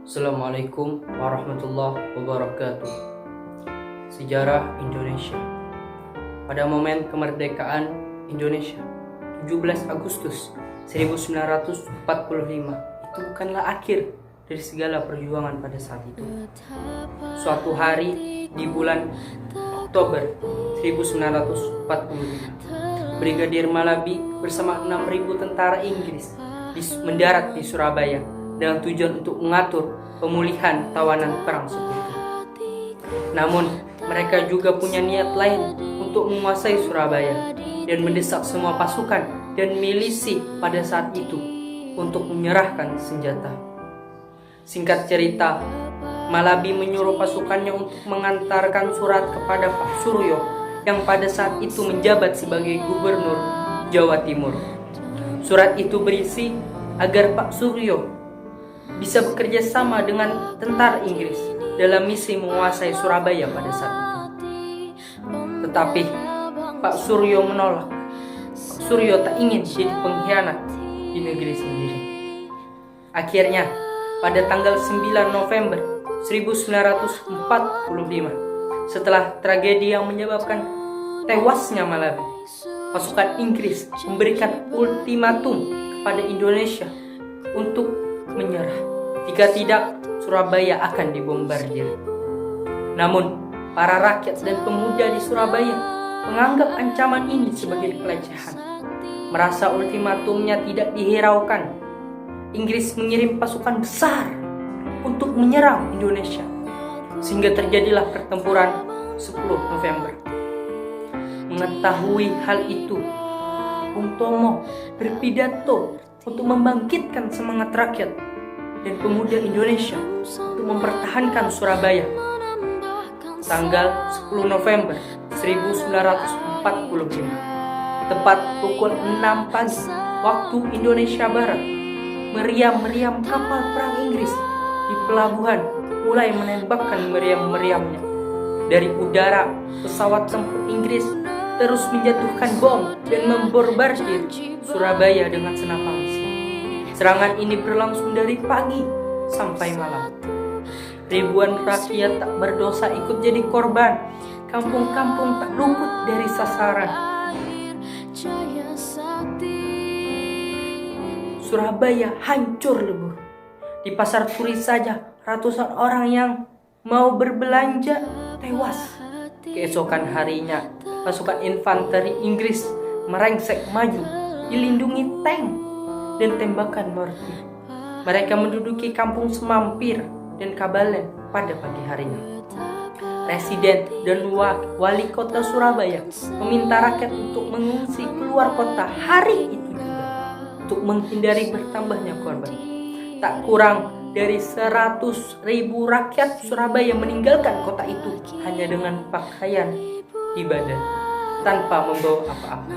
Assalamualaikum warahmatullahi wabarakatuh. Sejarah Indonesia. Pada momen kemerdekaan Indonesia 17 Agustus 1945, itu bukanlah akhir dari segala perjuangan pada saat itu. Suatu hari di bulan Oktober 1945, Brigadir Malabi bersama 6.000 tentara Inggris mendarat di Surabaya dengan tujuan untuk mengatur pemulihan tawanan perang sekutu. Namun, mereka juga punya niat lain untuk menguasai Surabaya dan mendesak semua pasukan dan milisi pada saat itu untuk menyerahkan senjata. Singkat cerita, Malabi menyuruh pasukannya untuk mengantarkan surat kepada Pak Suryo yang pada saat itu menjabat sebagai gubernur Jawa Timur. Surat itu berisi agar Pak Suryo bisa bekerja sama dengan tentara Inggris dalam misi menguasai Surabaya pada saat itu. Tetapi Pak Suryo menolak. Pak Suryo tak ingin jadi pengkhianat di negeri sendiri. Akhirnya, pada tanggal 9 November 1945, setelah tragedi yang menyebabkan tewasnya Malabi, pasukan Inggris memberikan ultimatum kepada Indonesia untuk menyerah. Jika tidak, Surabaya akan dibombardir. Namun, para rakyat dan pemuda di Surabaya menganggap ancaman ini sebagai pelecehan. Merasa ultimatumnya tidak dihiraukan, Inggris mengirim pasukan besar untuk menyerang Indonesia, sehingga terjadilah pertempuran 10 November. Mengetahui hal itu, Bung Tomo berpidato untuk membangkitkan semangat rakyat dan pemuda Indonesia untuk mempertahankan Surabaya. Tanggal 10 November 1945, tepat pukul 6 pagi waktu Indonesia Barat, meriam-meriam kapal perang Inggris di pelabuhan mulai menembakkan meriam-meriamnya. Dari udara, pesawat tempur Inggris terus menjatuhkan bom dan membombardir Surabaya dengan senapan mesin. Serangan ini berlangsung dari pagi sampai malam. Ribuan rakyat tak berdosa ikut jadi korban. Kampung-kampung tak luput dari sasaran. Surabaya hancur lebur. Di pasar Turi saja ratusan orang yang mau berbelanja tewas. Keesokan harinya, pasukan infanteri Inggris merengsek maju, dilindungi tank dan tembakan mortir. Mereka menduduki kampung Semampir dan Kabalen pada pagi harinya. Presiden dan wali kota Surabaya meminta rakyat untuk mengungsi keluar kota hari itu juga untuk menghindari bertambahnya korban. Tak kurang dari 100.000 rakyat Surabaya meninggalkan kota itu hanya dengan pakaian di badan, tanpa membawa apa-apa.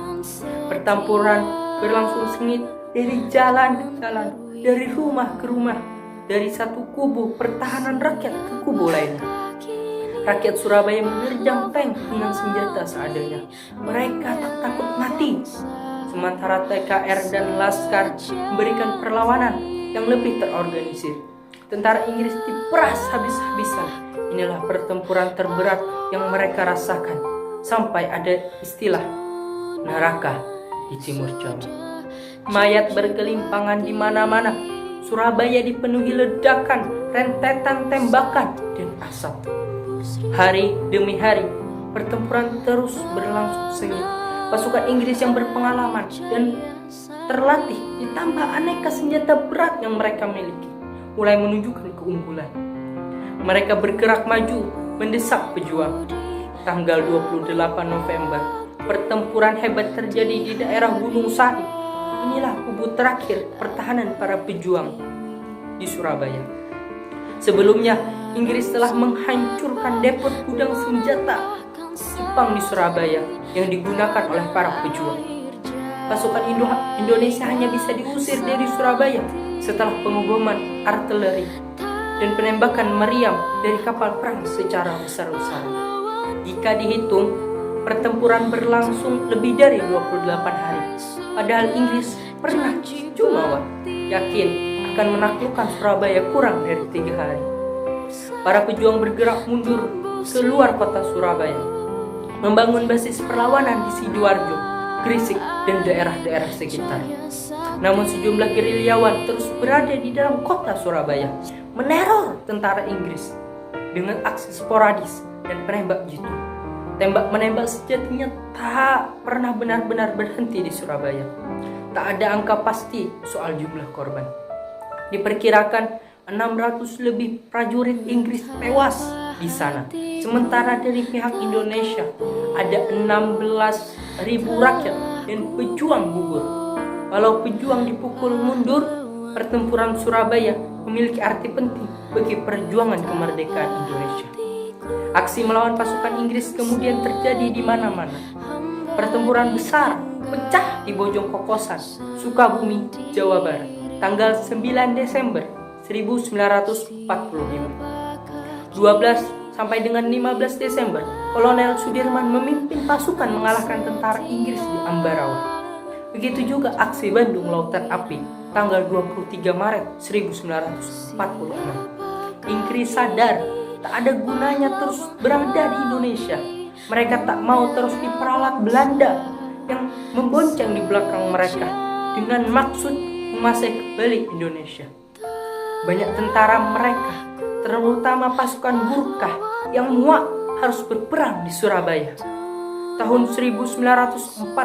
Pertempuran berlangsung sengit dari jalan ke jalan, dari rumah ke rumah, dari satu kubu pertahanan rakyat ke kubu lainnya. Rakyat Surabaya menerjang tank dengan senjata seadanya. Mereka tak takut mati. Sementara TKR dan Laskar memberikan perlawanan yang lebih terorganisir. Tentara Inggris diperas habis-habisan. Inilah pertempuran terberat yang mereka rasakan, sampai ada istilah neraka di Timur Jawa. Mayat bergelimpangan di mana-mana. Surabaya dipenuhi ledakan, rentetan tembakan, dan asap. Hari demi hari, pertempuran terus berlangsung sengit. Pasukan Inggris yang berpengalaman dan terlatih ditambah aneka senjata berat yang mereka miliki mulai menunjukkan keunggulan. Mereka bergerak maju mendesak pejuang. Tanggal 28 November, pertempuran hebat terjadi di daerah Gunung Sari. Inilah kubu terakhir pertahanan para pejuang di Surabaya. Sebelumnya, Inggris telah menghancurkan depot gudang senjata Jepang di Surabaya yang digunakan oleh para pejuang. Pasukan Indonesia hanya bisa diusir dari Surabaya setelah pengeboman artileri dan penembakan meriam dari kapal perang secara besar-besaran. Jika dihitung, pertempuran berlangsung lebih dari 28 hari. Padahal Inggris pernah jumawa yakin akan menaklukkan Surabaya kurang dari 3 hari. Para pejuang bergerak mundur keluar kota Surabaya, membangun basis perlawanan di Sidoarjo, Gresik, dan daerah-daerah sekitar. Namun sejumlah gerilyawan terus berada di dalam kota Surabaya, meneror tentara Inggris dengan aksi sporadis dan penembak jitu. Tembak-menembak sejatinya tak pernah benar-benar berhenti di Surabaya. Tak ada angka pasti soal jumlah korban. Diperkirakan 600 lebih prajurit Inggris tewas di sana. Sementara dari pihak Indonesia ada 16.000 rakyat dan pejuang gugur. Walau pejuang dipukul mundur, pertempuran Surabaya memiliki arti penting bagi perjuangan kemerdekaan Indonesia. Aksi melawan pasukan Inggris kemudian terjadi di mana-mana. Pertempuran besar pecah di Bojong Kokosan, Sukabumi, Jawa Barat, tanggal 9 Desember 1945. 12 sampai dengan 15 Desember, Kolonel Sudirman memimpin pasukan mengalahkan tentara Inggris di Ambarawa. Begitu juga aksi Bandung Lautan Api, tanggal 23 Maret 1946. Inggris sadar tak ada gunanya terus berada di Indonesia. Mereka tak mau terus diperalat Belanda yang membonceng di belakang mereka dengan maksud menguasai kembali Indonesia. Banyak tentara mereka, terutama pasukan Gurkha yang muak harus berperang di Surabaya. Tahun 1946,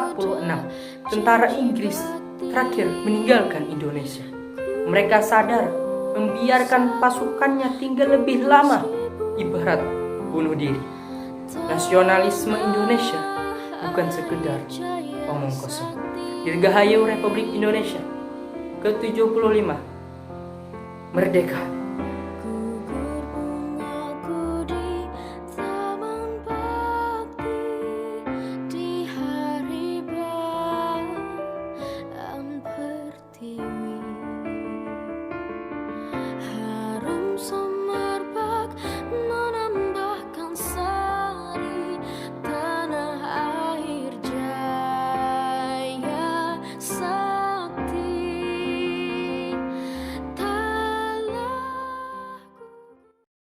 tentara Inggris terakhir meninggalkan Indonesia. Mereka sadar membiarkan pasukannya tinggal lebih lama ibarat bunuh diri. Nasionalisme Indonesia bukan sekedar omong kosong. Dirgahayu Republik Indonesia ke-75, merdeka.